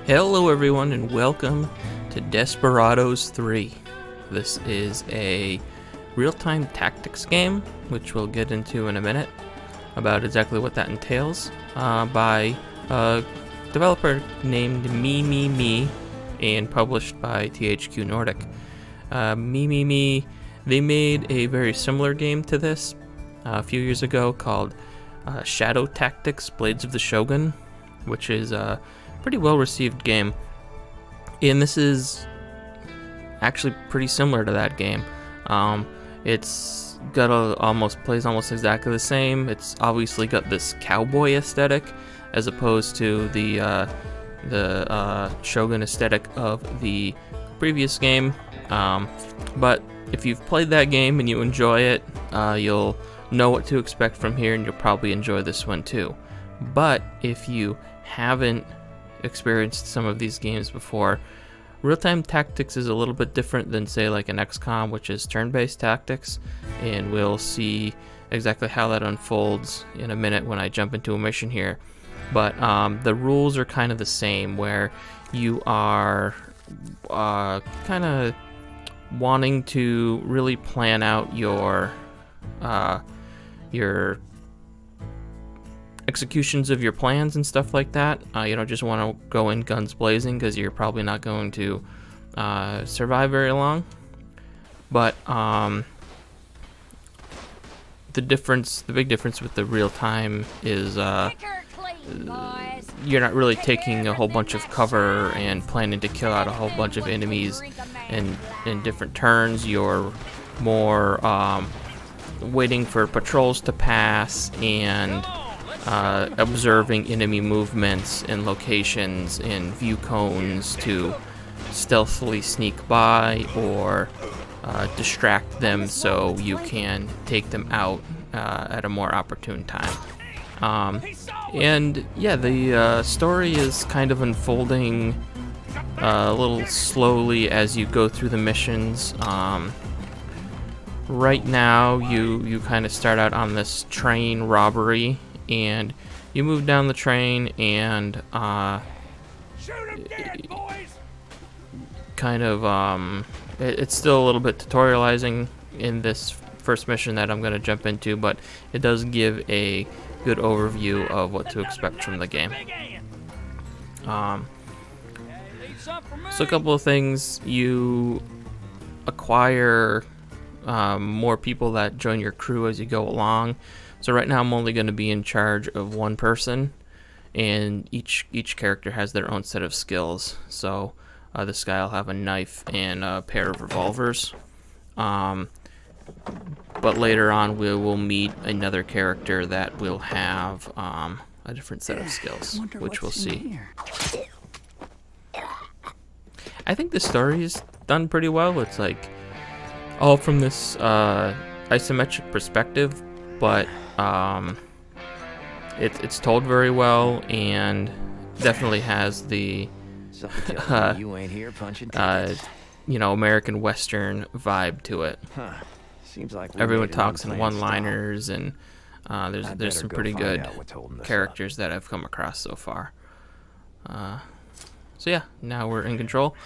Hello everyone and welcome to Desperados 3. This is a real-time tactics game, which we'll get into in a minute, about exactly what that entails, by a developer named Mimimi and published by THQ Nordic. Mimimi, they made a very similar game to this a few years ago called Shadow Tactics: Blades of the Shogun, which is a pretty well received game, and this is actually pretty similar to that game. It's got plays almost exactly the same. It's obviously got this cowboy aesthetic as opposed to the Shogun aesthetic of the previous game. But if you've played that game and you enjoy it, you'll know what to expect from here, and you'll probably enjoy this one too. But if you haven't experienced some of these games before, real-time tactics is a little bit different than, say, like an XCOM, which is turn-based tactics, and we'll see exactly how that unfolds in a minute when I jump into a mission here. But the rules are kind of the same, where you are kind of wanting to really plan out your executions of your plans and stuff like that. You don't just want to go in guns blazing, because you're probably not going to survive very long. But the big difference with the real time is you're not really taking a whole bunch of cover and planning to kill out a whole bunch of enemies in different turns. You're more waiting for patrols to pass and observing enemy movements and locations in view cones to stealthily sneak by or distract them so you can take them out at a more opportune time. And yeah, the story is kind of unfolding a little slowly as you go through the missions. Right now you kind of start out on this train robbery, and you move down the train and kind of it's still a little bit tutorializing in this first mission that I'm going to jump into, but it does give a good overview of what to expect from the game. So a couple of things: you acquire more people that join your crew as you go along. So right now I'm only going to be in charge of one person, and each character has their own set of skills. So this guy will have a knife and a pair of revolvers. But later on we will meet another character that will have a different set of skills, which we'll see. I think the story is done pretty well. It's like all from this isometric perspective, but it's told very well and definitely has the American Western vibe to it. Seems like everyone talks in one-liners, and there's some pretty good characters that I've come across so far. So yeah, now we're in control,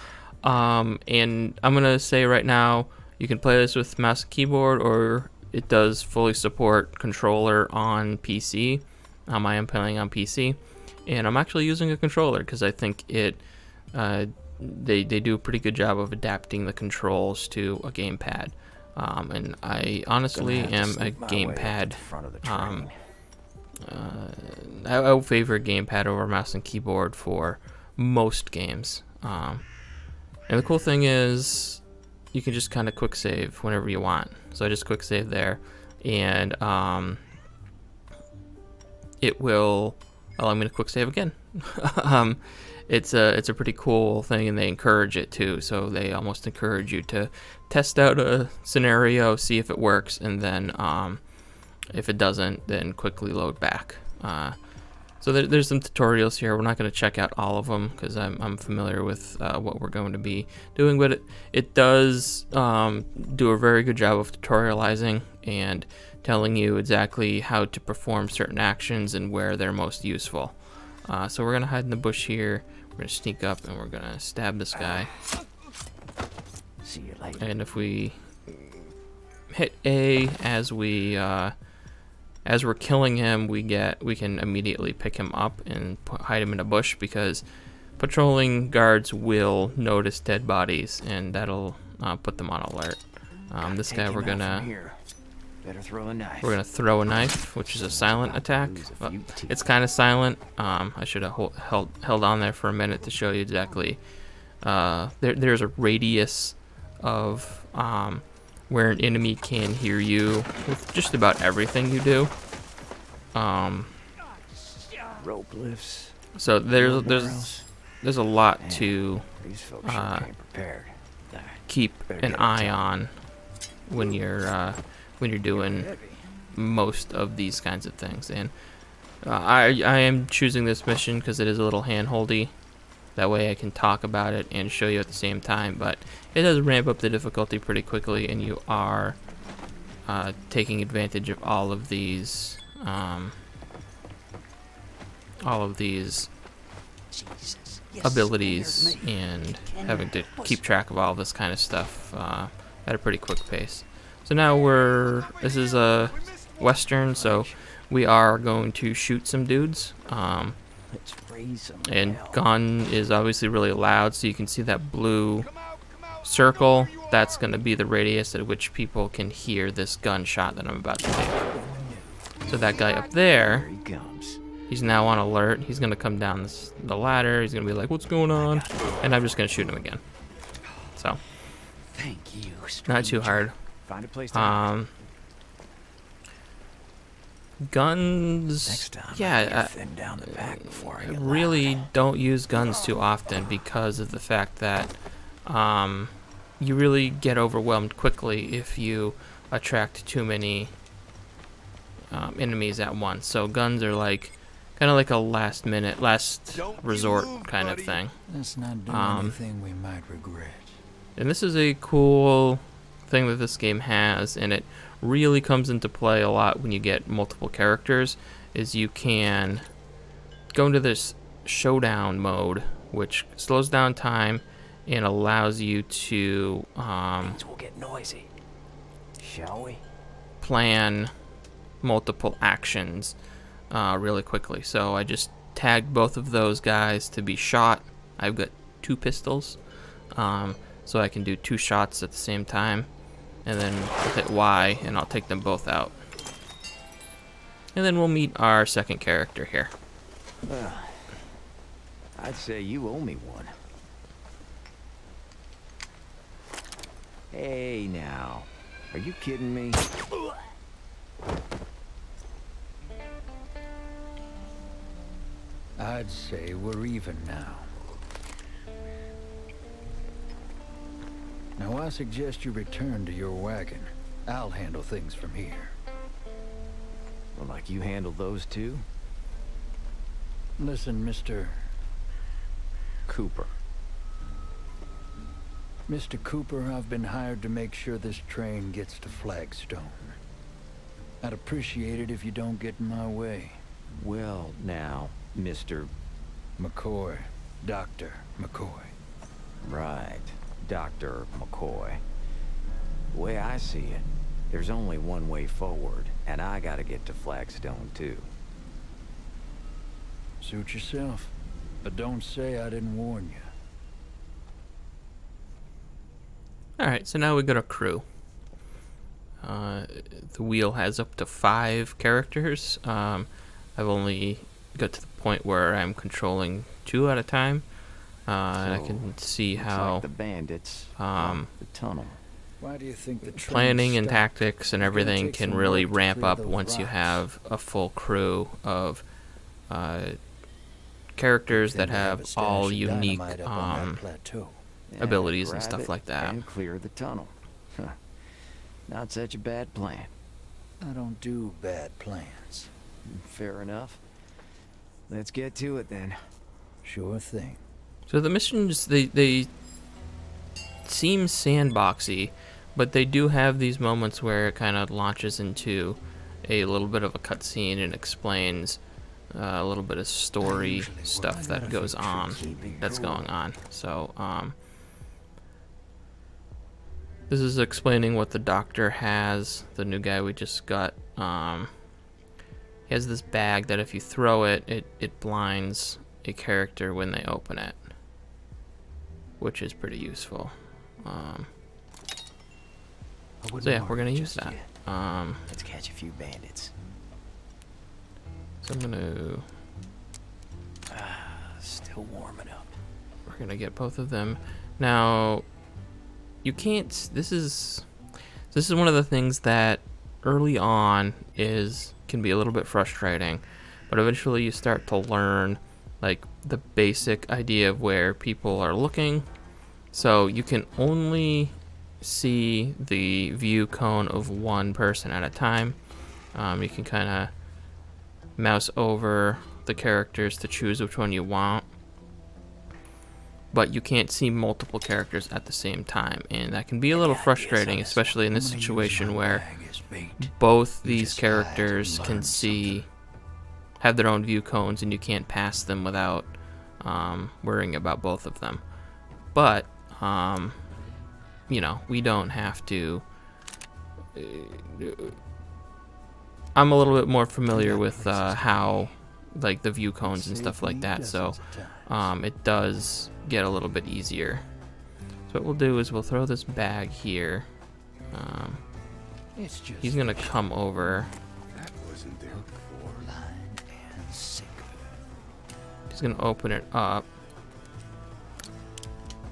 and I'm gonna say right now, you can play this with mouse and keyboard, or it does fully support controller on PC. I am playing on PC, and I'm actually using a controller because I think they do a pretty good job of adapting the controls to a gamepad. And I honestly am a gamepad. I would favor a gamepad over mouse and keyboard for most games. And the cool thing is, you can just kind of quick save whenever you want. So I just quick save there, and it will allow me to quick save again. It's a pretty cool thing, and they encourage it too. So they almost encourage you to test out a scenario, see if it works, and then if it doesn't, then quickly load back. So there's some tutorials here. We're not going to check out all of them because I'm familiar with what we're going to be doing, but it does do a very good job of tutorializing and telling you exactly how to perform certain actions and where they're most useful. So we're going to hide in the bush here. We're gonna sneak up and we're gonna stab this guy. See you later. And if we hit A as we're killing him, we can immediately pick him up and hide him in a bush, because patrolling guards will notice dead bodies, and that'll put them on alert. This guy we're gonna throw a knife, which is a silent attack. Well, it's kind of silent. I should have held on there for a minute to show you exactly. There's a radius of where an enemy can hear you with just about everything you do. Rope lifts. So there's a lot to keep an eye on when you're doing most of these kinds of things. And I am choosing this mission because it is a little hand-holdy. That way I can talk about it and show you at the same time, but it does ramp up the difficulty pretty quickly, and you are taking advantage of all of these abilities and having to keep track of all this kind of stuff at a pretty quick pace. So now this is a Western, so we are going to shoot some dudes. And gun is obviously really loud, so you can see that blue circle. That's going to be the radius at which people can hear this gunshot that I'm about to take. So that guy up there, he's now on alert. He's going to come down the ladder. He's going to be like, what's going on? And I'm just going to shoot him again. So, not too hard. Guns, yeah, I really don't use guns too often because of the fact that you really get overwhelmed quickly if you attract too many enemies at once. So guns are kind of like a last resort kind of thing. Let's not do anything we might regret. And this is a cool thing that this game has, and it really comes into play a lot when you get multiple characters, is you can go into this showdown mode, which slows down time and allows you to we'll get noisy. Shall we? Plan multiple actions really quickly. So I just tagged both of those guys to be shot. I've got 2 pistols, so I can do 2 shots at the same time. And then I'll hit Y, and I'll take them both out. And then we'll meet our second character here. I'd say you owe me one. Hey, now. Are you kidding me? I'd say we're even now. Now I suggest you return to your wagon. I'll handle things from here. Well, like you handle those two? Listen, Mr. Cooper. Mr. Cooper, I've been hired to make sure this train gets to Flagstone. I'd appreciate it if you don't get in my way. Well, now, Mr. McCoy. Dr. McCoy. Right. Dr. McCoy. The way I see it, there's only one way forward, and I gotta get to Flagstone, too. Suit yourself, but don't say I didn't warn you. Alright, so now we got a crew. The wheel has up to 5 characters. I've only got to the point where I'm controlling 2 at a time. And I can see how like the bandits, the tunnel. Why do you think the planning and tactics and everything can really ramp up once you have a full crew of characters that have all unique abilities and stuff like that. And clear the tunnel. Not such a bad plan. I don't do bad plans. Fair enough. Let's get to it then. Sure thing. So the missions, they seem sandboxy, but they do have these moments where it kind of launches into a little bit of a cutscene and explains a little bit of story stuff that goes on, that's going on. So, this is explaining what the doctor has, the new guy we just got. He has this bag that if you throw it, it blinds a character when they open it, which is pretty useful. So yeah, we're gonna use that. Let's catch a few bandits. So I'm gonna... Still warming up. We're gonna get both of them. Now, you can't... This is one of the things that early on can be a little bit frustrating, but eventually you start to learn like the basic idea of where people are looking. So you can only see the view cone of one person at a time. You can kind of mouse over the characters to choose which one you want, but you can't see multiple characters at the same time, and that can be a little frustrating, especially in this situation where both these characters can have their own view cones and you can't pass them without worrying about both of them. But you know, we don't have to. I'm a little bit more familiar with how like the view cones and stuff like that, so it does get a little bit easier. So what we'll do is we'll throw this bag here. He's gonna come over. He's gonna open it up,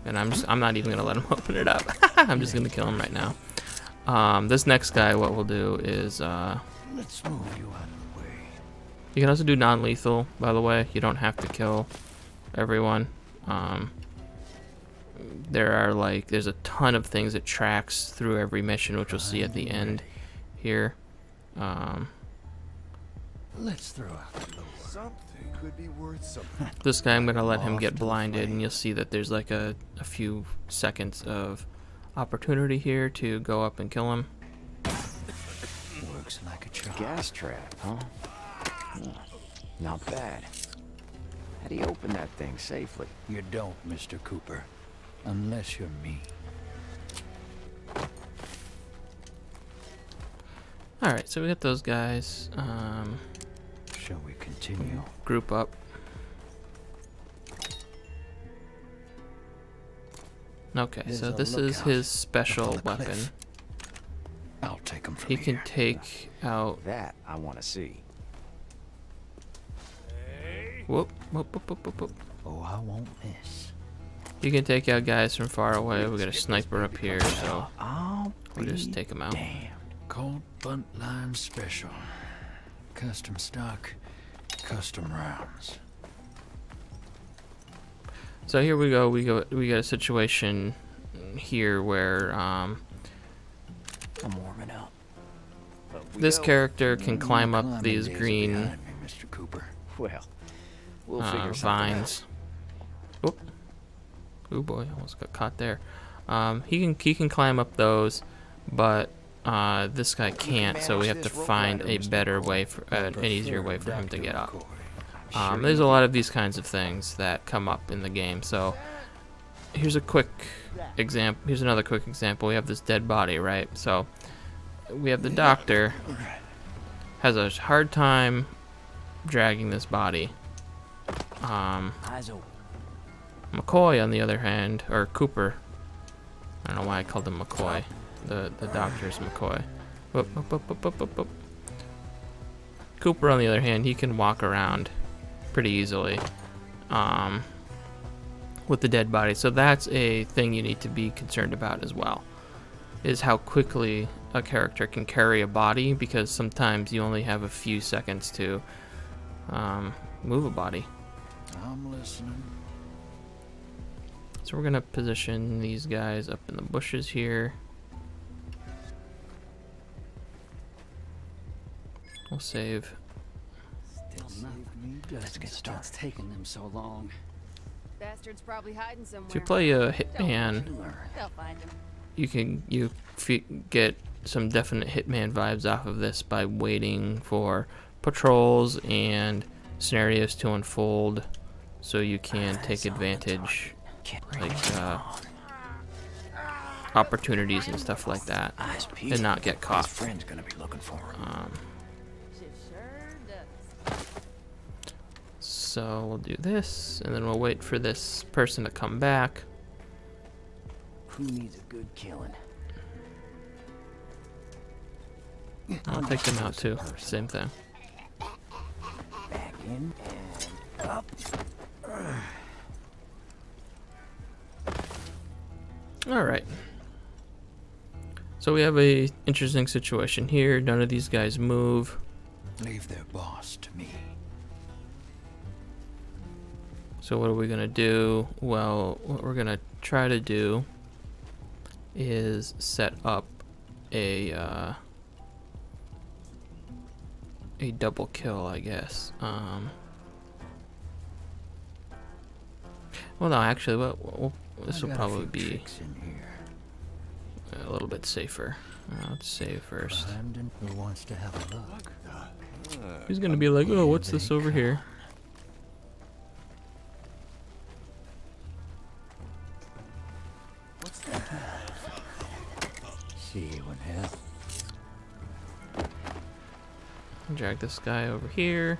and I'm not even gonna let him open it up. I'm just gonna kill him right now. This next guy, what we'll do is Let's move you out of the way. you can also do non-lethal, by the way. You don't have to kill everyone. There's a ton of things it tracks through every mission, which we'll see at the end here. Let's throw out the door. Something could be worth something. This guy, I'm gonna let him get blinded, and you'll see that there's like a few seconds of opportunity here to go up and kill him. Works like a charm. Gas trap, huh? Not bad. How do you open that thing safely? You don't, Mr. Cooper. Unless you're me. Alright, so we got those guys. Shall we continue? Group up. Okay, so this is his special weapon. I'll take him from He here. can take out... That I want to see. Whoop, whoop, whoop, whoop, whoop, whoop. Oh, I won't miss. You can take out guys from far away. We got a sniper up here, so I'll we'll just take him out. damned. Cold bunt line special. Custom stock, custom rounds. So here we go. We got a situation here where I'm warming up. this character can climb up Climbing these days are green behind me, Mr. Cooper. Well, we'll figure something vines. Whoop. Oh boy, almost got caught there. He can climb up those, but this guy can't. So we have to find a better way, an easier way for him to get up. There's a lot of these kinds of things that come up in the game. So here's a quick example. Here's another quick example. We have this dead body, right? So we have the doctor has a hard time dragging this body. Eyes open. McCoy, on the other hand, or Cooper. I don't know why I called him McCoy. The doctor's McCoy. Whoop, whoop, whoop, whoop, whoop, whoop, whoop. Cooper, on the other hand, he can walk around pretty easily with the dead body. So that's a thing you need to be concerned about as well, is how quickly a character can carry a body, because sometimes you only have a few seconds to move a body. I'm listening. So we're gonna position these guys up in the bushes here. We'll save. Still nothing. Let's get started. What's taking them so long? Bastard's probably hiding somewhere. If you play a hitman, They'll find him. you get some definite hitman vibes off of this by waiting for patrols and scenarios to unfold so you can take advantage, like opportunities and stuff like that, and not get caught. Friend's gonna be looking for him. Shit sure does. So we'll do this, and then we'll wait for this person to come back. Who needs a good killing? I'll take them out too. Same thing. Back in and up. All right. So we have a interesting situation here. None of these guys move. Leave their boss to me. So what are we gonna do? Well, what we're gonna try to do is set up a double kill, I guess. Well, no, actually, this will probably be a little bit safer. Let's save first. Who wants to have a look? He's gonna be like, oh, what's this over here? See you in hell. Drag this guy over here.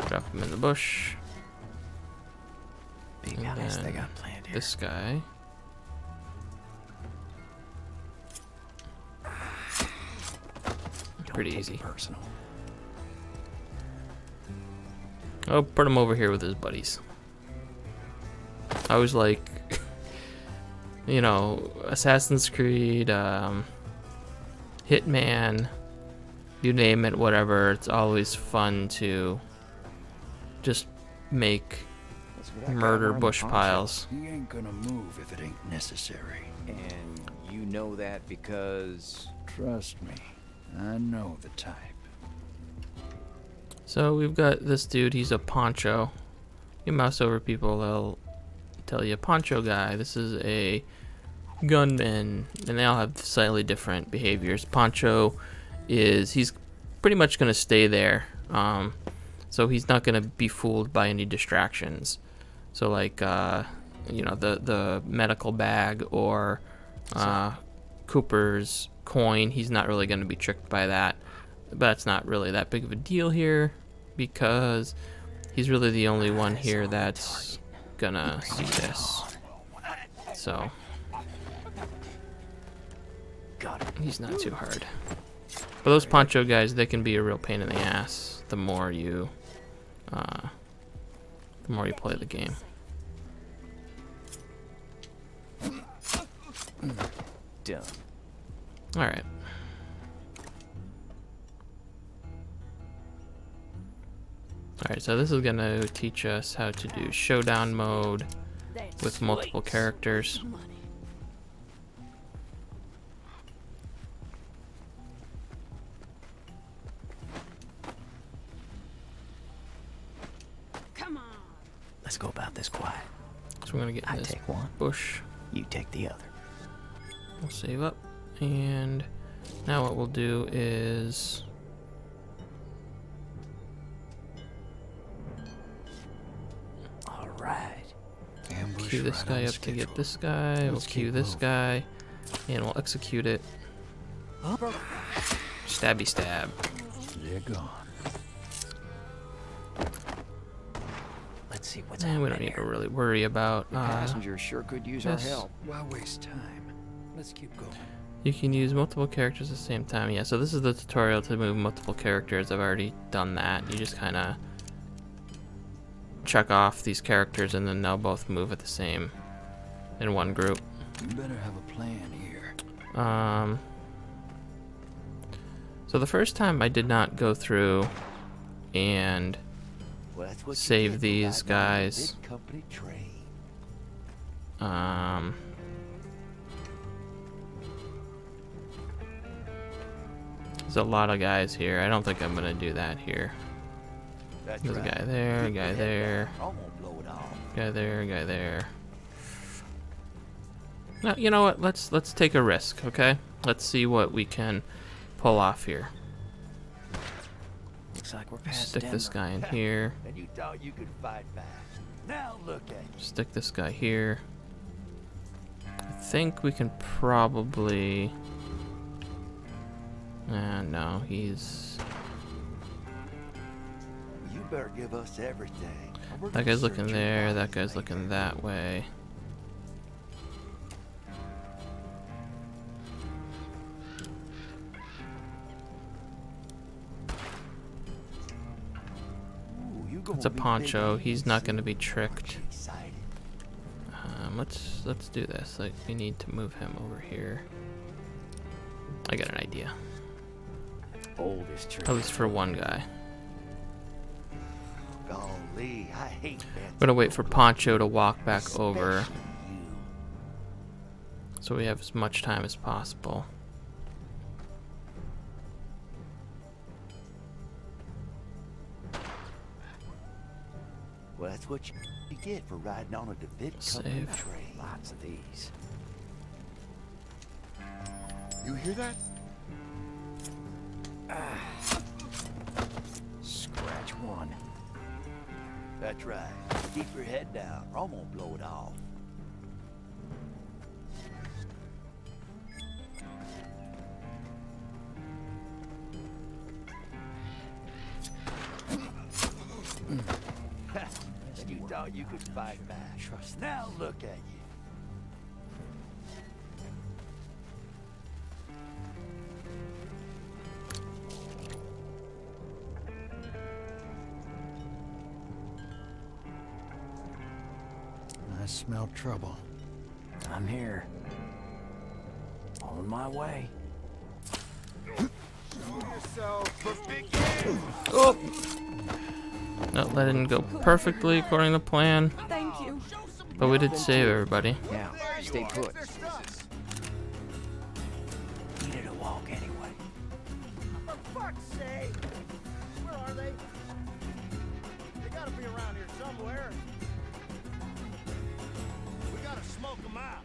Drop him in the bush. Big And house they then got planned here. this guy. Pretty easy. Personal. I'll put him over here with his buddies. I was like, you know, Assassin's Creed, Hitman, you name it, whatever. It's always fun to just make murder bush piles. He ain't gonna move if it ain't necessary. And you know that because... Trust me, I know the type. So we've got this dude, he's a poncho. You mouse over people, they'll tell you poncho guy. This is a gunman, and they all have slightly different behaviors. Poncho he's pretty much gonna stay there. So he's not gonna be fooled by any distractions. So like you know, the medical bag or Cooper's coin, he's not really gonna be tricked by that. But that's not really that big of a deal here because he's really the only one here that's gonna see this. So he's not too hard. But those poncho guys, they can be a real pain in the ass the more you play the game. Done. All right. Alright, so this is gonna teach us how to do showdown mode with multiple characters. Come on. Let's go about this quiet. So we're gonna get in I this take one. bush. You take the other. We'll save up, and now what we'll do is queue this guy up to get this guy. We'll queue this guy, and we'll execute it. Stabby stab. They're gone. Let's see what's And happening we don't need to here. really worry about Passengers sure could use our this. help. Why waste time? Let's keep going. You can use multiple characters at the same time. Yeah, so this is the tutorial to move multiple characters. I've already done that. You just kind of check off these characters and then they'll both move at the same in one group. You better have a plan here. So the first time I did not go through and Well, that's what you save get these for riding on a guys. big company train. There's a lot of guys here. I don't think I'm gonna do that here. That's There's a right. guy there, a Keep guy your head there, down. I won't blow it off. guy there, guy there. Now, you know what? Let's take a risk, okay? Let's see what we can pull off here. Looks like we're past Stick this Denver. guy in here. And you thought you could fight back. Now look at you. Stick this guy here. I think we can probably... no, he's... You better give us everything. We're That gonna guy's looking search your there, body that guy's later. looking that way. Ooh, you It's gonna a be Poncho, big he's and not going to soon. be tricked. Aren't you excited? Let's do this. Like, we need to move him over here. I got an idea. Oldest tree. At least for one guy. Golly, I hate that. I'm gonna wait for Poncho to walk back over, Especially you. so we have as much time as possible. Well, that's what you get for riding on a David Company Save. train. Lots of these. You hear that? Scratch one. That's right. Keep your head down, or I won't blow it off. And you thought you could fight back. Trust Now look at you. I smell trouble. I'm here. On my way. No, that didn't go perfectly according to plan, Thank you. but we did save everybody. Now, stay put. Needed a walk anyway. For fuck's sake! Where are they? They gotta be around here somewhere. We gotta smoke them out.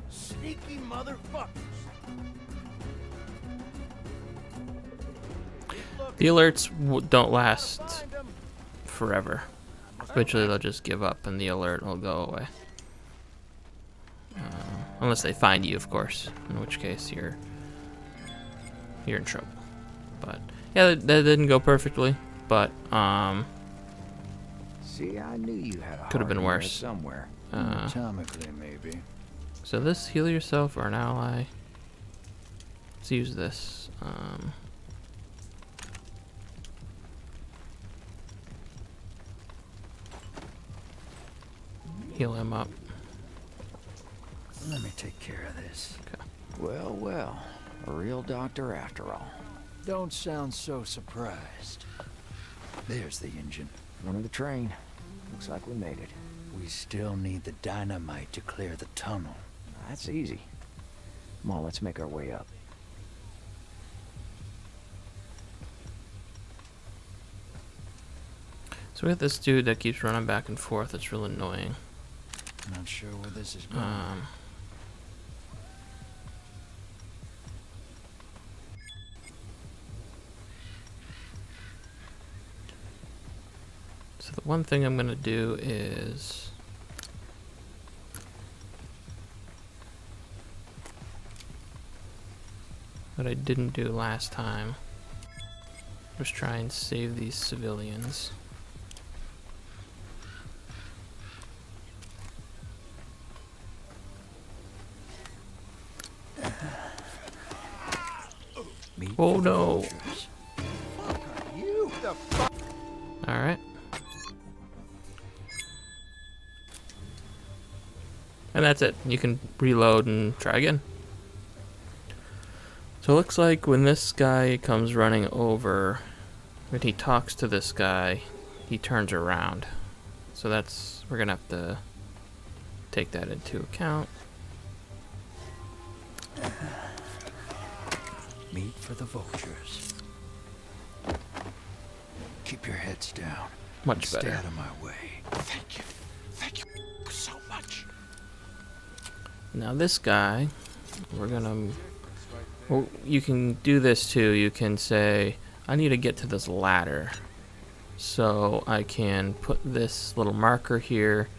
Sneaky motherfuckers. The alerts don't last Find them. forever. Eventually they'll just give up and the alert will go away. Unless they find you, of course, in which case you're in trouble. But yeah, that didn't go perfectly, but See, I knew you had a Could have been heart in there worse. somewhere. Atomically, maybe. so this, heal yourself or an ally. Let's use this. Heal him up. Let me take care of this. Well, well. A real doctor after all. Don't sound so surprised. There's the engine. One of the train. Looks like we made it. We still need the dynamite to clear the tunnel. That's easy. Come on, let's make our way up. So we have this dude that keeps running back and forth. It's real annoying. Not sure where this is going. So the one thing I'm gonna do is what I didn't do last time was try and save these civilians. Meet Oh the no! vultures. You the fuck? All right. And that's it. You can reload and try again. So it looks like when this guy comes running over, when he talks to this guy, he turns around. So that's, we're gonna have to take that into account. Meet for the vultures. Keep your heads down. Much and Stay better. out of my way. Thank you. Thank you so much. Now this guy, we're gonna Well, you can do this too. You can say, I need to get to this ladder. So I can put this little marker here,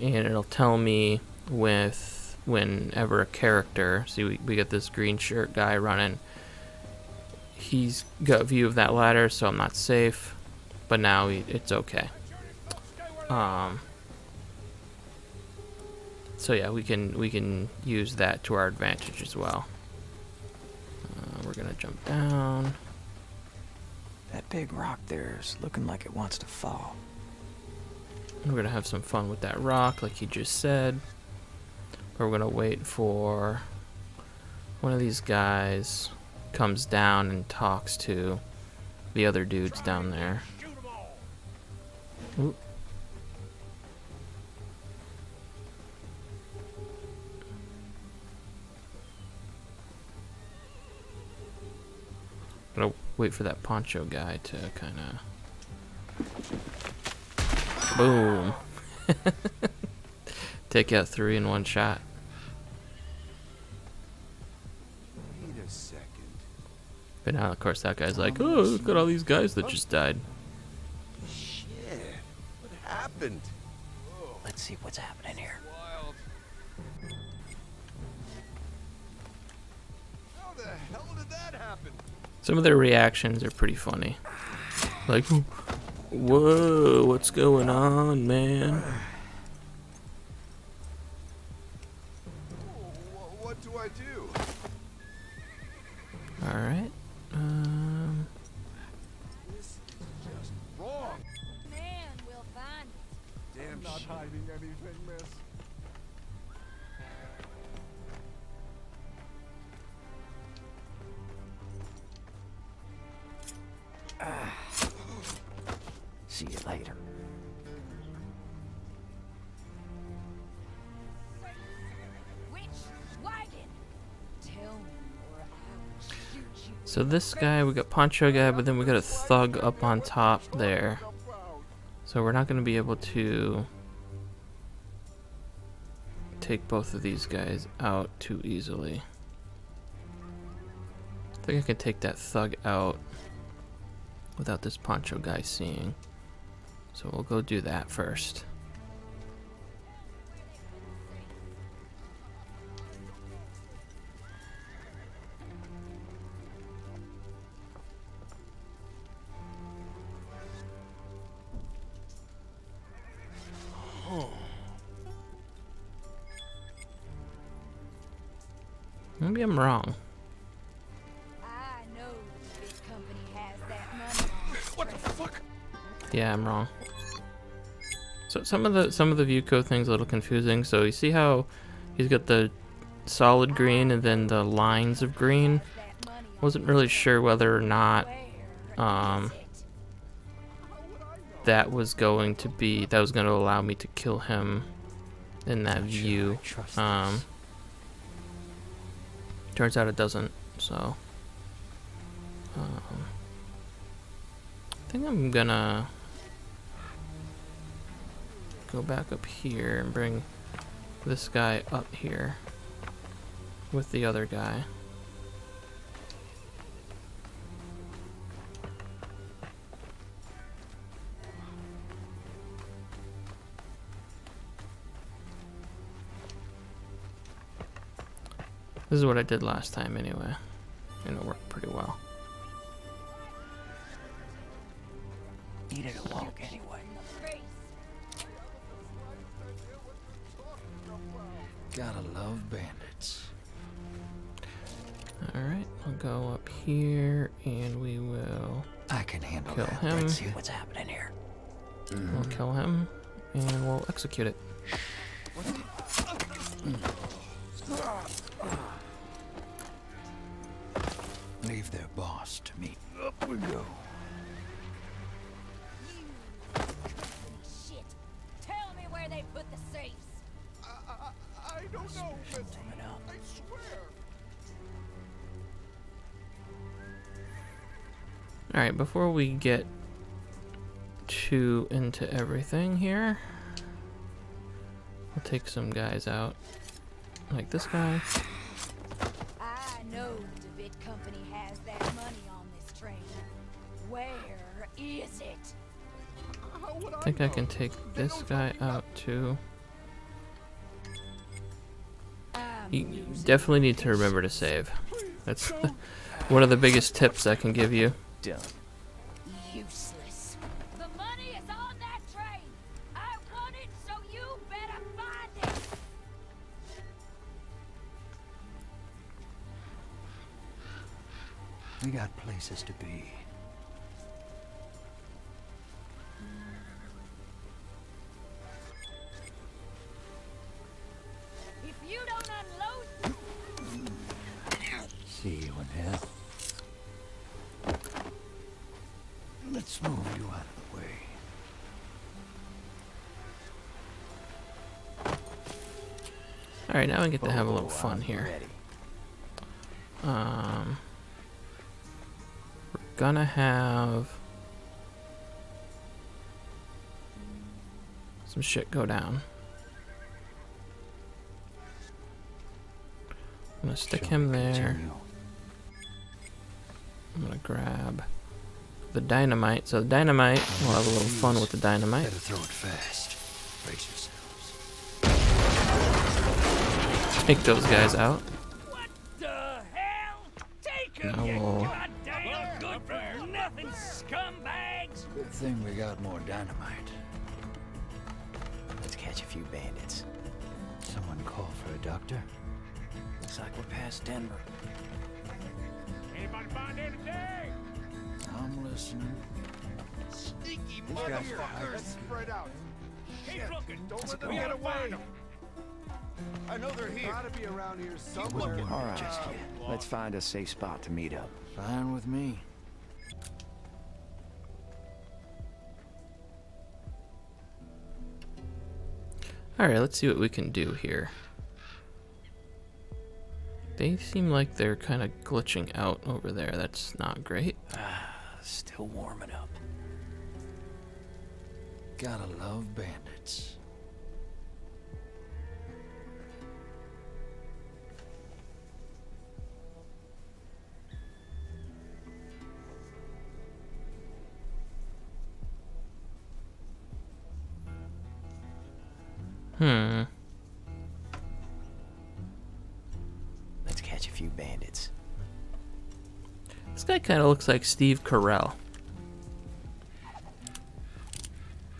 and it'll tell me whenever a character, see we got this green shirt guy running, he's got view of that ladder, so I'm not safe, but now it's okay. So yeah, we can use that to our advantage as well. We're gonna jump down. That big rock there's looking like it wants to fall. We're gonna have some fun with that rock, like he just said. We're gonna wait for one of these guys comes down and talks to the other dudes down there. Ooh. Gonna wait for that poncho guy to kind of boom. Take out 3 in one shot. Wait a second. But now, of course, that guy's like, oh, look at all these guys that just died. Shit. What happened? Let's see what's happening here. Wild. How the hell did that happen? Some of their reactions are pretty funny. Like, whoa, what's going on, man? What do I do? Alright. This is just wrong. Man, we'll find it. Damn not hiding anything, miss. See you later. Which wagon? Tell me or I'll shoot you. So this guy, we got Poncho guy, but then we got a thug up on top there. So we're not going to be able to take both of these guys out too easily. I think I can take that thug out without this Poncho guy seeing. So we'll go do that first. Maybe I'm wrong. I know this company has that money on its What the trail. fuck? Yeah, I'm wrong. So some of the view code things a little confusing. So you see how he's got the solid green and then the lines of green. That money on Wasn't really sure whether or not where is it? that was going to allow me to kill him in that view. Turns out it doesn't. So I think I'm gonna go back up here and bring this guy up here with the other guy. This is what I did last time anyway, and it worked pretty well. Needed a walk anyway. Gotta love bandits. Alright, I'll go up here and we will I can handle kill that. him. Let's see what's happening here. We'll kill him and we'll execute it. Leave their boss to me. Up we go. Shit. Tell me where they put the safes. I don't know, but I swear. Alright, before we get too into everything here, we'll take some guys out. Like this guy. I know the bitch think I can take this guy out too. You definitely need to remember to save. That's one of the biggest tips I can give you. Done. Useless. The money is on that train. I want it, so you better find it. We got places to be. If you don't unload, See you in here. Let's move you out of the way. Alright, now we get to have a little fun I'm here. ready. We're gonna have some shit go down. I'm gonna stick him there. I'm gonna grab the dynamite. So the dynamite, we'll have a little fun with the dynamite. Better throw it fast. Brace yourselves. Take those guys out. What the hell? Take Now we'll goddamn good for nothing scumbags! Good thing we got more dynamite. Let's catch a few bandits. Someone call for a doctor? Looks like we're past Denver. Anybody find anything? I'm listening. Sneaky guy's motherfuckers! Let's spread out. Keep looking. Don't let them go. get away. I know they're here. Gotta be around here somewhere. All right. Let's find a safe spot to meet up. Fine with me. Alright, let's see what we can do here. They seem like they're kind of glitching out over there. That's not great. Still warming up. Gotta love bandits. Let's catch a few bandits. This guy kind of looks like Steve Carell.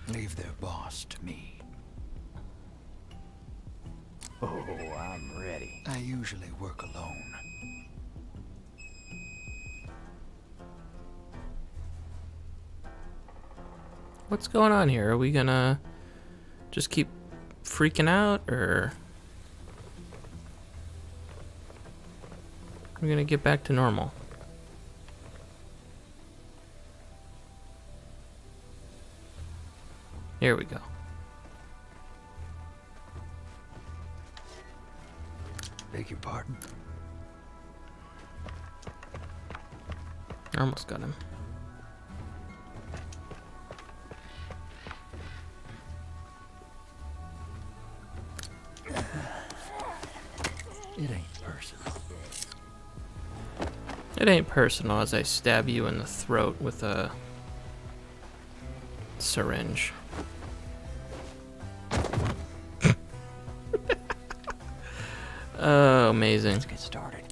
Leave their boss to me. Oh, I'm ready. I usually work alone. What's going on here? Are we gonna just keep freaking out, or we're gonna get back to normal? Here we go. Beg your pardon? I almost got him. It ain't personal. It ain't personal as I stab you in the throat with a syringe. Oh, amazing. Let's get started.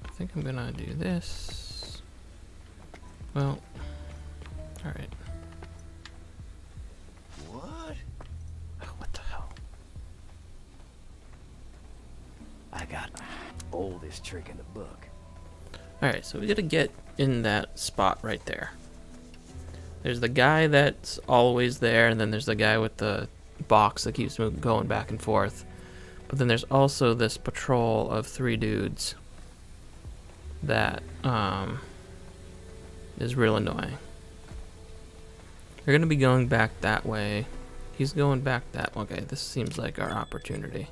I think I'm gonna do this. Well, alright. What? Oh, what the hell? I got oldest trick in the book. Alright, so we gotta get in that spot right there. There's the guy that's always there, and then there's the guy with the box that keeps going back and forth. But then there's also this patrol of 3 dudes that is real annoying. They're gonna be going back that way. He's going back that way. Okay, this seems like our opportunity.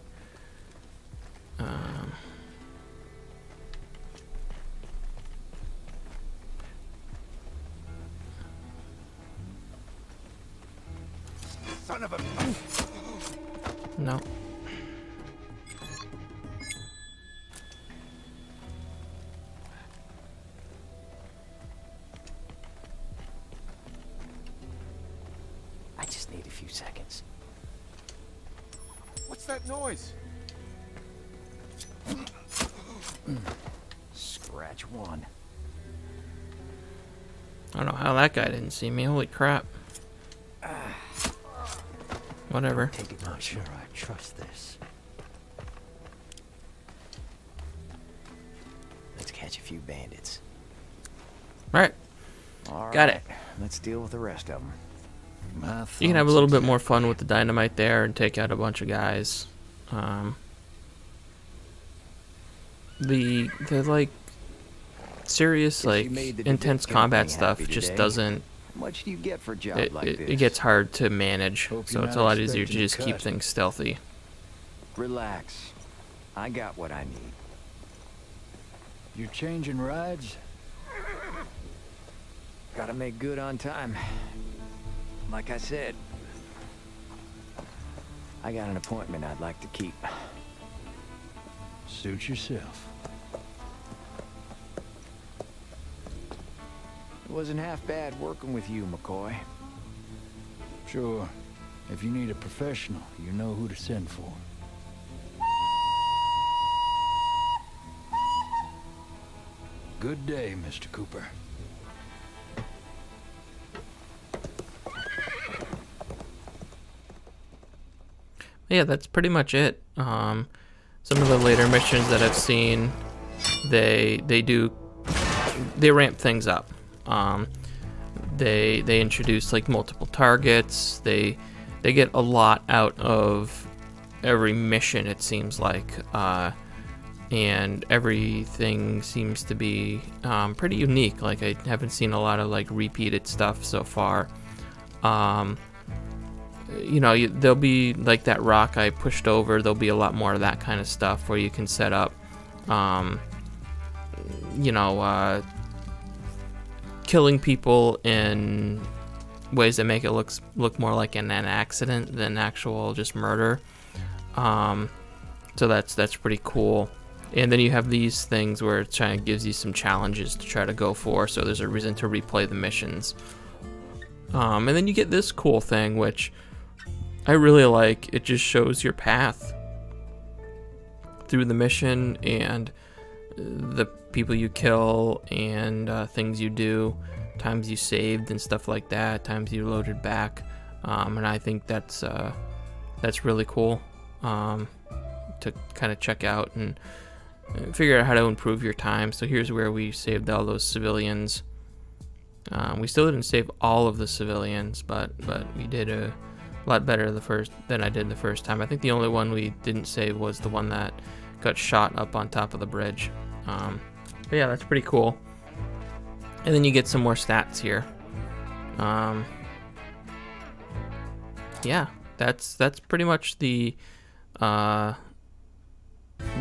No. I just need a few seconds. What's that noise? Scratch one. I don't know how that guy didn't see me. Holy crap. Whatever. Take it. Not sure I trust this. Let's catch a few bandits. Alright. All Got right, it. Let's deal with the rest of them. You can have a little bit more fun with the dynamite there and take out a bunch of guys. The like serious, like intense combat stuff just doesn't. How much do you get for a job like this? It gets hard to manage, Hope so you're it's a not lot easier to expecting a just keep cut. things stealthy. Relax. I got what I need. You're changing rides? Gotta make good on time. Like I said, I got an appointment I'd like to keep. Suit yourself. It wasn't half bad working with you, McCoy. Sure. If you need a professional, you know who to send for. Good day, Mr. Cooper. Yeah, that's pretty much it. Some of the later missions that I've seen, they ramp things up. They introduce like multiple targets. They get a lot out of every mission, it seems like, and everything seems to be pretty unique. Like, I haven't seen a lot of like repeated stuff so far. You know, there'll be like that rock I pushed over. There'll be a lot more of that kind of stuff where you can set up, you know, killing people in ways that make it look more like an accident than actual just murder. So that's pretty cool. And then you have these things where it kind of gives you some challenges to try to go for, so there's a reason to replay the missions. And then you get this cool thing, which I really like. It just shows your path through the mission and the people you kill and things you do, times you saved and stuff like that, times you loaded back. And I think that's really cool to kind of check out and figure out how to improve your time. So here's where we saved all those civilians. We still didn't save all of the civilians, but we did a lot better than I did the first time. I think the only one we didn't save was the one that got shot up on top of the bridge. But yeah, that's pretty cool. And then you get some more stats here. Yeah, that's pretty much the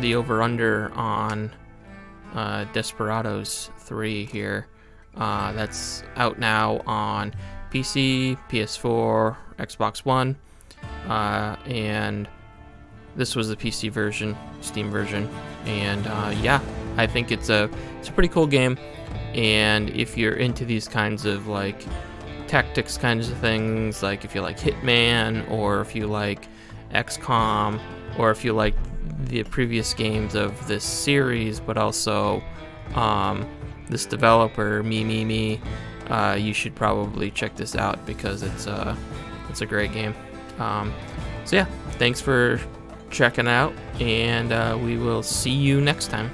over-under on Desperados 3 here. That's out now on PC, PS4, Xbox One, and this was the PC version, Steam version. And yeah, I think it's a pretty cool game. And if you're into these kinds of like tactics kinds of things, like if you like Hitman, or if you like XCOM, or if you like the previous games of this series, but also this developer Mimimi, you should probably check this out because it's a great game. So yeah, thanks for checking out, and we will see you next time.